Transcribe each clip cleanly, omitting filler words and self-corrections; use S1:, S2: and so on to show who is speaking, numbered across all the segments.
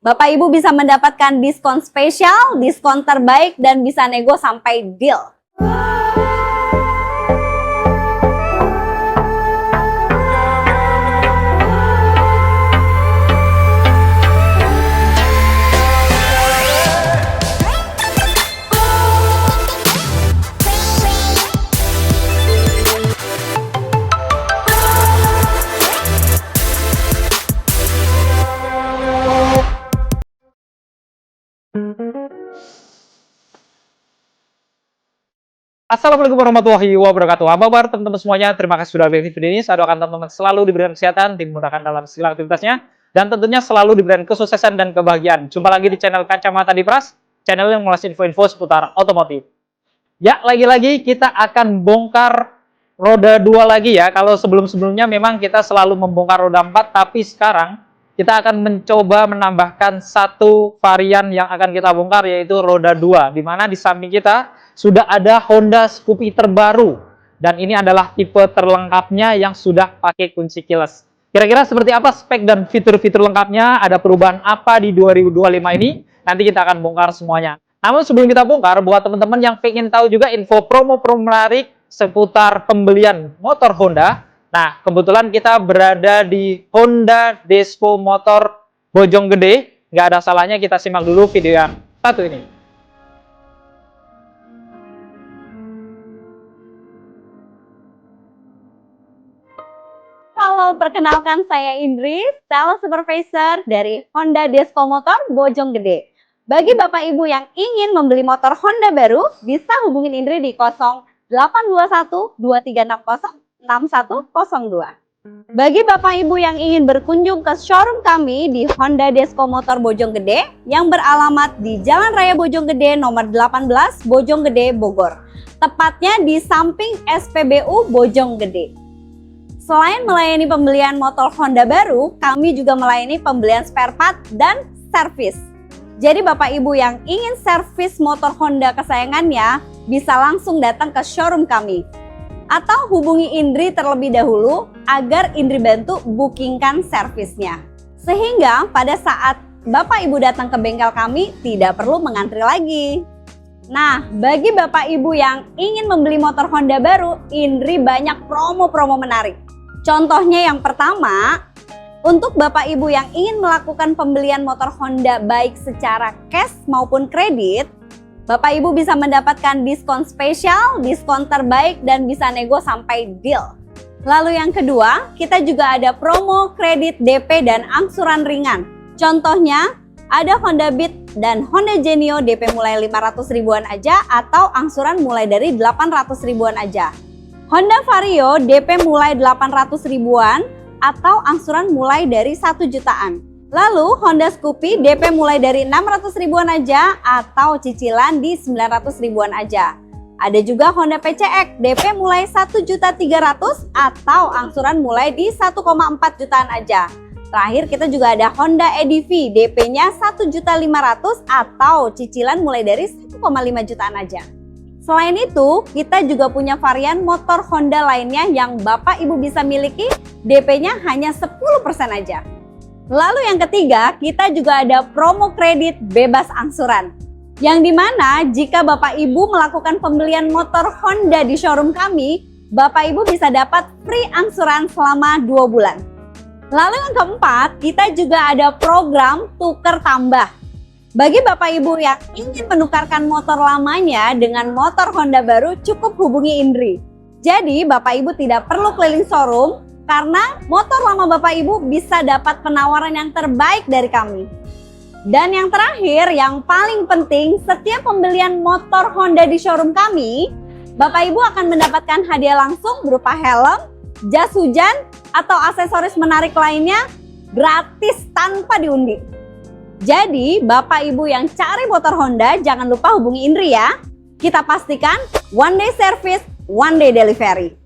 S1: Bapak Ibu bisa mendapatkan diskon spesial, diskon terbaik, dan bisa nego sampai deal.
S2: Assalamualaikum warahmatullahi wabarakatuh. Apa kabar teman-teman semuanya? Terima kasih sudah hadir di video ini. Saya doakan teman-teman selalu diberikan kesehatan, dimudahkan dalam segala aktivitasnya, dan tentunya selalu diberikan kesuksesan dan kebahagiaan. Jumpa lagi di channel Kacamata Dipras, channel yang mengulas info-info seputar otomotif. Ya, lagi-lagi kita akan bongkar roda 2 lagi ya. Kalau sebelum-sebelumnya memang kita selalu membongkar roda 4, tapi sekarang kita akan mencoba menambahkan satu varian yang akan kita bongkar, yaitu roda 2, di mana di samping kita sudah ada Honda Scoopy terbaru, dan ini adalah tipe terlengkapnya yang sudah pakai kunci keyless. Kira-kira seperti apa spek dan fitur-fitur lengkapnya, ada perubahan apa di 2025 ini, nanti kita akan bongkar semuanya. Namun sebelum kita bongkar, buat teman-teman yang ingin tahu juga info promo-promo menarik seputar pembelian motor Honda, nah kebetulan kita berada di Honda Despo Motor Bojonggede. Nggak ada salahnya kita simak dulu video yang satu ini.
S1: Halo, perkenalkan saya Indri, Sales Supervisor dari Honda Despo Motor Bojonggede. Bagi Bapak Ibu yang ingin membeli motor Honda baru, bisa hubungin Indri di 0821 2360 6102. Bagi Bapak Ibu yang ingin berkunjung ke showroom kami di Honda Despo Motor Bojonggede yang beralamat di Jalan Raya Bojonggede nomor 18 Bojonggede, Bogor. Tepatnya di samping SPBU Bojonggede. Selain melayani pembelian motor Honda baru, kami juga melayani pembelian spare part dan servis. Jadi Bapak Ibu yang ingin servis motor Honda kesayangannya, bisa langsung datang ke showroom kami. Atau hubungi Indri terlebih dahulu agar Indri bantu bookingkan servisnya. Sehingga pada saat Bapak Ibu datang ke bengkel kami, tidak perlu mengantri lagi. Nah, bagi Bapak Ibu yang ingin membeli motor Honda baru, Indri banyak promo-promo menarik. Contohnya yang pertama, untuk Bapak Ibu yang ingin melakukan pembelian motor Honda baik secara cash maupun kredit, Bapak Ibu bisa mendapatkan diskon spesial, diskon terbaik, dan bisa nego sampai deal. Lalu yang kedua, kita juga ada promo kredit DP dan angsuran ringan. Contohnya, ada Honda Beat dan Honda Genio DP mulai 500 ribuan aja atau angsuran mulai dari 800 ribuan aja. Honda Vario DP mulai 800 ribuan atau angsuran mulai dari 1 jutaan. Lalu Honda Scoopy DP mulai dari 600 ribuan aja atau cicilan di 900 ribuan aja. Ada juga Honda PCX DP mulai 1.300.000 atau angsuran mulai di 1,4 jutaan aja. Terakhir kita juga ada Honda EDV DP-nya 1.500.000 atau cicilan mulai dari 1,5 jutaan aja. Selain itu, kita juga punya varian motor Honda lainnya yang Bapak Ibu bisa miliki, DP-nya hanya 10% aja. Lalu yang ketiga, kita juga ada promo kredit bebas angsuran. Yang dimana jika Bapak Ibu melakukan pembelian motor Honda di showroom kami, Bapak Ibu bisa dapat free angsuran selama 2 bulan. Lalu yang keempat, kita juga ada program tuker tambah. Bagi Bapak Ibu yang ingin menukarkan motor lamanya dengan motor Honda baru, cukup hubungi Indri. Jadi Bapak Ibu tidak perlu keliling showroom karena motor lama Bapak Ibu bisa dapat penawaran yang terbaik dari kami. Dan yang terakhir, yang paling penting, setiap pembelian motor Honda di showroom kami, Bapak Ibu akan mendapatkan hadiah langsung berupa helm, jas hujan, atau aksesoris menarik lainnya gratis tanpa diundi. Jadi Bapak Ibu yang cari motor Honda, jangan lupa hubungi Indri ya. Kita pastikan one day service, one day delivery.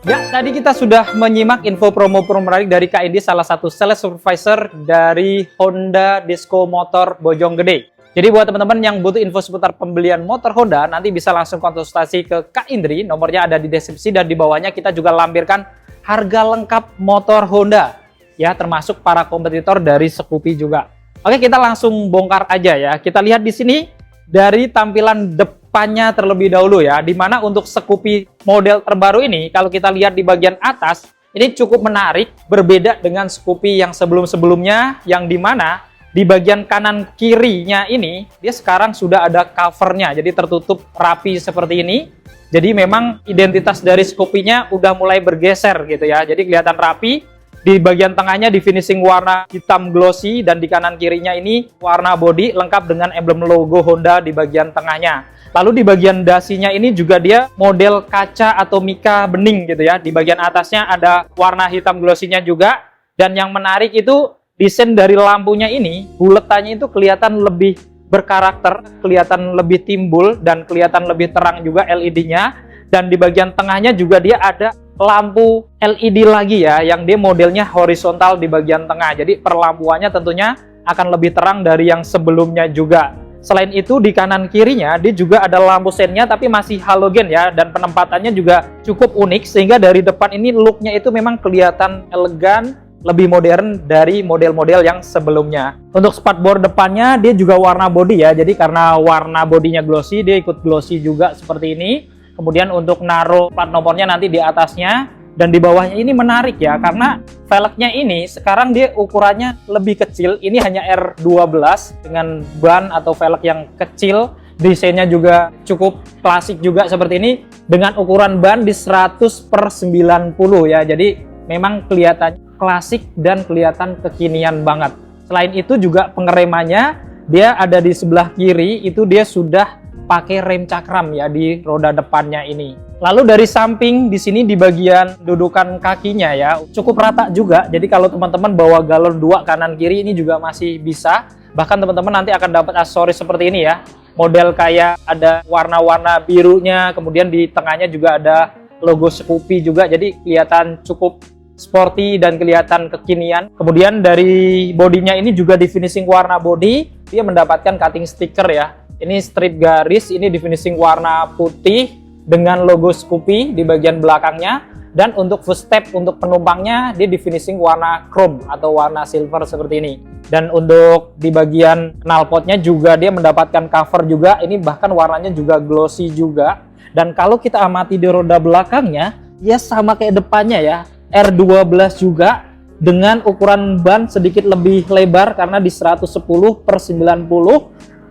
S2: Ya, tadi kita sudah menyimak info promo-promo menarik dari Kak Indi, salah satu sales supervisor dari Honda Despo Motor Bojonggede. Jadi buat teman-teman yang butuh info seputar pembelian motor Honda, nanti bisa langsung konsultasi ke Kak Indri, nomornya ada di deskripsi dan di bawahnya kita juga lampirkan harga lengkap motor Honda, ya termasuk para kompetitor dari Scoopy juga. Oke, kita langsung bongkar aja ya. Kita lihat di sini dari tampilan depannya terlebih dahulu ya, dimana untuk Scoopy model terbaru ini, kalau kita lihat di bagian atas, ini cukup menarik, berbeda dengan Scoopy yang sebelum-sebelumnya, yang dimana di bagian kanan kirinya ini, dia sekarang sudah ada covernya, jadi tertutup rapi seperti ini. Jadi memang identitas dari Scoopy-nya udah mulai bergeser gitu ya, jadi kelihatan rapi. Di bagian tengahnya di finishing warna hitam glossy, dan di kanan kirinya ini warna body lengkap dengan emblem logo Honda di bagian tengahnya. Lalu di bagian dasinya ini juga dia model kaca atau mika bening gitu ya. Di bagian atasnya ada warna hitam glossy-nya juga, dan yang menarik itu desain dari lampunya ini, buletannya itu kelihatan lebih berkarakter, kelihatan lebih timbul, dan kelihatan lebih terang juga LED-nya. Dan di bagian tengahnya juga dia ada lampu LED lagi ya, yang dia modelnya horizontal di bagian tengah. Jadi perlampuannya tentunya akan lebih terang dari yang sebelumnya juga. Selain itu di kanan kirinya dia juga ada lampu sennya tapi masih halogen ya, dan penempatannya juga cukup unik sehingga dari depan ini looknya itu memang kelihatan elegan, lebih modern dari model-model yang sebelumnya. Untuk spatbor depannya dia juga warna body ya, jadi karena warna bodinya glossy, dia ikut glossy juga seperti ini. Kemudian untuk naruh plat nomornya nanti di atasnya, dan di bawahnya ini menarik ya, karena velgnya ini sekarang dia ukurannya lebih kecil. Ini hanya R12 dengan ban atau velg yang kecil, desainnya juga cukup klasik juga seperti ini, dengan ukuran ban di 100/90 ya, jadi memang kelihatan klasik dan kelihatan kekinian banget. Selain itu juga pengeremannya dia ada di sebelah kiri, itu dia sudah pakai rem cakram ya di roda depannya ini. Lalu dari samping di sini di bagian dudukan kakinya ya cukup rata juga. Jadi kalau teman-teman bawa galon 2 kanan kiri ini juga masih bisa. Bahkan teman-teman nanti akan dapat aksesoris seperti ini ya. Model kayak ada warna-warna birunya, kemudian di tengahnya juga ada logo Scoopy juga. Jadi kelihatan cukup sporty dan kelihatan kekinian. Kemudian dari bodinya ini juga di finishing warna body, dia mendapatkan cutting sticker ya. Ini strip garis, ini di finishing warna putih dengan logo Scoopy di bagian belakangnya. Dan untuk footstep untuk penumpangnya, dia di finishing warna chrome atau warna silver seperti ini. Dan untuk di bagian knalpotnya juga dia mendapatkan cover juga. Ini bahkan warnanya juga glossy juga. Dan kalau kita amati di roda belakangnya, ya sama kayak depannya ya. R12 juga dengan ukuran ban sedikit lebih lebar karena di 110/90,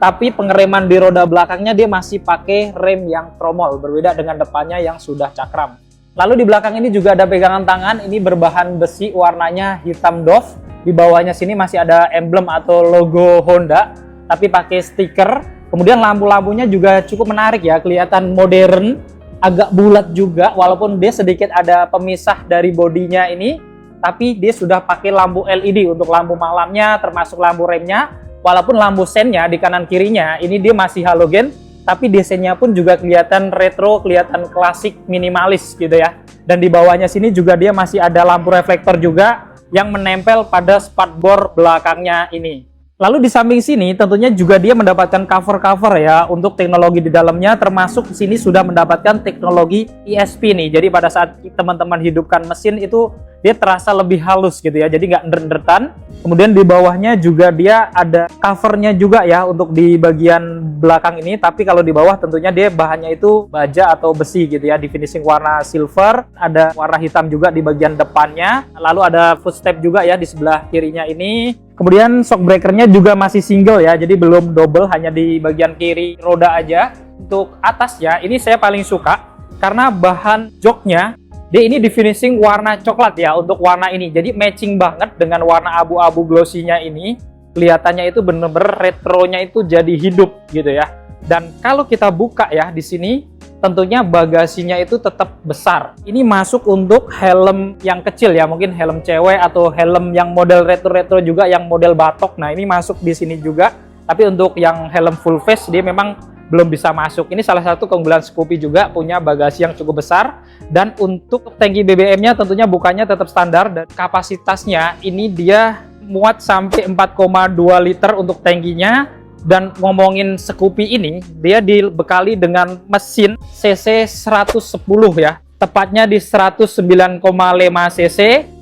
S2: tapi pengereman di roda belakangnya dia masih pakai rem yang tromol, berbeda dengan depannya yang sudah cakram. Lalu di belakang ini juga ada pegangan tangan, ini berbahan besi warnanya hitam doff. Di bawahnya sini masih ada emblem atau logo Honda tapi pakai stiker. Kemudian lampu-lampunya juga cukup menarik ya, kelihatan modern, agak bulat juga, walaupun dia sedikit ada pemisah dari bodinya ini, tapi dia sudah pakai lampu LED untuk lampu malamnya, termasuk lampu remnya. Walaupun lampu sennya di kanan kirinya ini dia masih halogen, tapi desainnya pun juga kelihatan retro, kelihatan klasik, minimalis gitu ya. Dan di bawahnya sini juga dia masih ada lampu reflektor juga yang menempel pada spatbor belakangnya ini. Lalu di samping sini tentunya juga dia mendapatkan cover-cover ya untuk teknologi di dalamnya, termasuk di sini sudah mendapatkan teknologi ESP nih. Jadi pada saat teman-teman hidupkan mesin itu dia terasa lebih halus gitu ya, jadi nggak ndret-ndretan. Kemudian di bawahnya juga dia ada covernya juga ya untuk di bagian belakang ini, tapi kalau di bawah tentunya dia bahannya itu baja atau besi gitu ya, di finishing warna silver, ada warna hitam juga di bagian depannya. Lalu ada footstep juga ya di sebelah kirinya ini. Kemudian shock breakernya juga masih single ya, jadi belum double, hanya di bagian kiri roda aja. Untuk atasnya ini saya paling suka karena bahan joknya dia ini di finishing warna coklat ya untuk warna ini, jadi matching banget dengan warna abu-abu glossy-nya ini. Kelihatannya itu bener-bener retronya itu jadi hidup gitu ya. Dan kalau kita buka ya di sini, tentunya bagasinya itu tetap besar. Ini masuk untuk helm yang kecil ya, mungkin helm cewek atau helm yang model retro-retro juga, yang model batok. Nah ini masuk di sini juga. Tapi untuk yang helm full face dia memang belum bisa masuk. Ini salah satu keunggulan Scoopy juga, punya bagasi yang cukup besar. Dan untuk tangki BBM-nya tentunya bukanya tetap standar, dan kapasitasnya ini dia muat sampai 4,2 liter untuk tangkinya. Dan ngomongin Scoopy ini, dia dibekali dengan mesin cc 110 ya. Tepatnya di 109,5 cc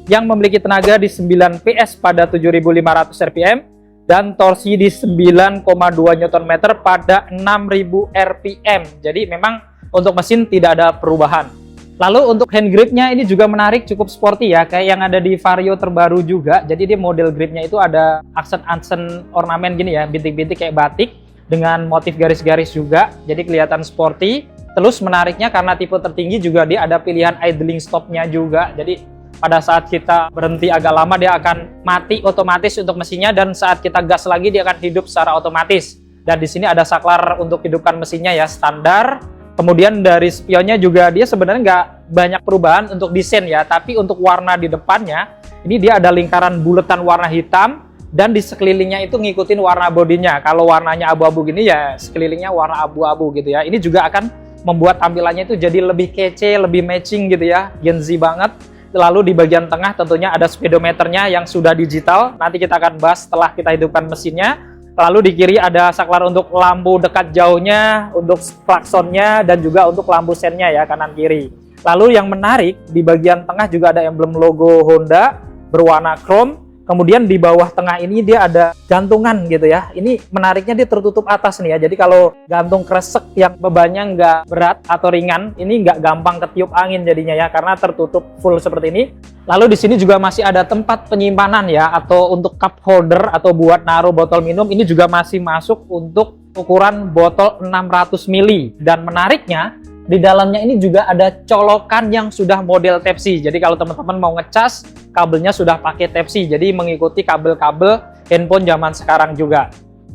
S2: yang memiliki tenaga di 9 PS pada 7.500 rpm dan torsi di 9,2 Nm pada 6.000 rpm. Jadi memang untuk mesin tidak ada perubahan. Lalu untuk hand gripnya ini juga menarik, cukup sporty ya, kayak yang ada di Vario terbaru juga. Jadi dia model gripnya itu ada aksen-aksen ornamen gini ya, bintik-bintik kayak batik dengan motif garis-garis juga. Jadi kelihatan sporty. Terus menariknya karena tipe tertinggi juga dia ada pilihan idling stopnya juga. Jadi pada saat kita berhenti agak lama dia akan mati otomatis untuk mesinnya, dan saat kita gas lagi dia akan hidup secara otomatis. Dan di sini ada saklar untuk hidupkan mesinnya ya, standar. Kemudian dari spionnya juga dia sebenarnya nggak banyak perubahan untuk desain ya, tapi untuk warna di depannya ini dia ada lingkaran buletan warna hitam, dan di sekelilingnya itu ngikutin warna bodinya. Kalau warnanya abu-abu gini ya sekelilingnya warna abu-abu gitu ya. Ini juga akan membuat tampilannya itu jadi lebih kece, lebih matching gitu ya, Gen Z banget. Lalu di bagian tengah tentunya ada speedometernya yang sudah digital, nanti kita akan bahas setelah kita hidupkan mesinnya. Lalu di kiri ada saklar untuk lampu dekat jauhnya, untuk klaksonnya, dan juga untuk lampu sennya ya, kanan kiri. Lalu yang menarik, di bagian tengah juga ada emblem logo Honda berwarna chrome. Kemudian di bawah tengah ini dia ada gantungan gitu ya. Ini menariknya dia tertutup atas nih ya. Jadi kalau gantung kresek yang bebannya nggak berat atau ringan, ini nggak gampang ketiup angin jadinya ya, karena tertutup full seperti ini. Lalu di sini juga masih ada tempat penyimpanan ya, atau untuk cup holder atau buat naruh botol minum. Ini juga masih masuk untuk ukuran botol 600 ml. Dan menariknya, di dalamnya ini juga ada colokan yang sudah model Type-C. Jadi kalau teman-teman mau ngecas, kabelnya sudah pakai Type-C. Jadi mengikuti kabel-kabel handphone zaman sekarang juga.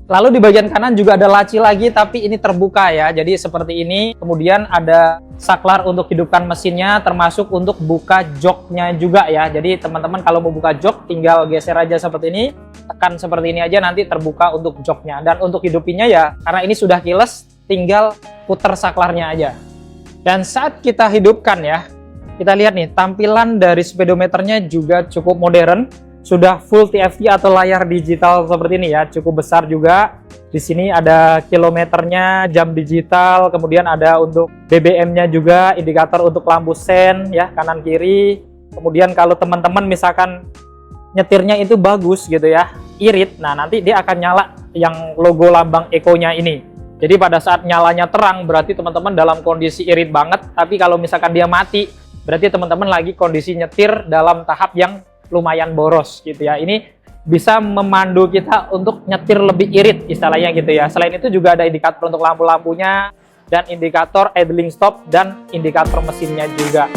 S2: Lalu di bagian kanan juga ada laci lagi, tapi ini terbuka ya. Jadi seperti ini. Kemudian ada saklar untuk hidupkan mesinnya, termasuk untuk buka joknya juga ya. Jadi teman-teman kalau mau buka jok, tinggal geser aja seperti ini. Tekan seperti ini aja, nanti terbuka untuk joknya. Dan untuk hidupinnya ya, karena ini sudah keyless, tinggal puter saklarnya aja. Dan saat kita hidupkan ya, kita lihat nih tampilan dari speedometernya juga cukup modern, sudah full TFT atau layar digital seperti ini ya, cukup besar juga. Di sini ada kilometernya, jam digital, kemudian ada untuk BBM-nya juga, indikator untuk lampu sen ya, kanan kiri. Kemudian kalau teman-teman misalkan nyetirnya itu bagus gitu ya, irit, nah nanti dia akan nyala yang logo lambang Eco-nya ini. Jadi pada saat nyalanya terang berarti teman-teman dalam kondisi irit banget, tapi kalau misalkan dia mati berarti teman-teman lagi kondisi nyetir dalam tahap yang lumayan boros gitu ya. Ini bisa memandu kita untuk nyetir lebih irit istilahnya gitu ya. Selain itu juga ada indikator untuk lampu-lampunya dan indikator idling stop dan indikator mesinnya juga.